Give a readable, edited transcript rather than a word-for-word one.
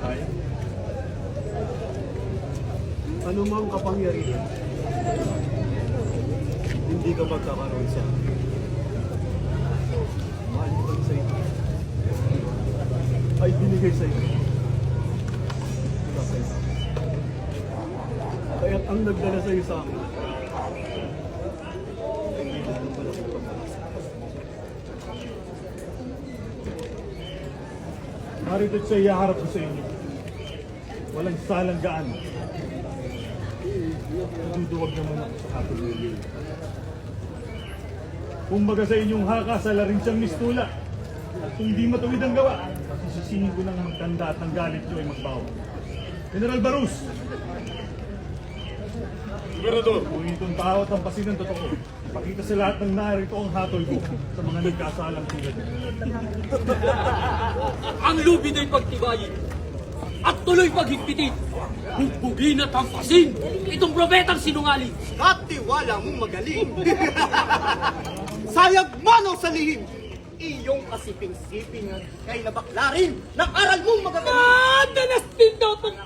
kaya. Anumang kapangyarihan, hindi ka magkakaroon sa mahal sa iyo ay binigay sa iyo. Kaya't ang nagdala sa iyo sa akin ay hindi ko pala sa pag-asa. Narito siya iyaharap ko sa inyo. Walang salang gaan. Duduwag naman ako sa hatol ng iyo. Kumbaga sa inyong haka, sala rin siyang mistula. At kung di matuwid ang gawa, masisisihin ko ng magtanda at ang galit nyo ay magbawa. General Barus! Gobernador! Kung itong tao at ang pasin ng totoo, pakita sa lahat ng narito ang hatol ko sa mga nagkasalang tulad. Ang lubid ay pagtibayin at tuloy paghigpitin. Bugbugin at hampasin itong propetang sinungaling. At tiwala mong magaling. Sayag manaw sa lihim. Iyong kasiping-siping kay nabaklarin ng aral mong magagaling. Danas din daw itong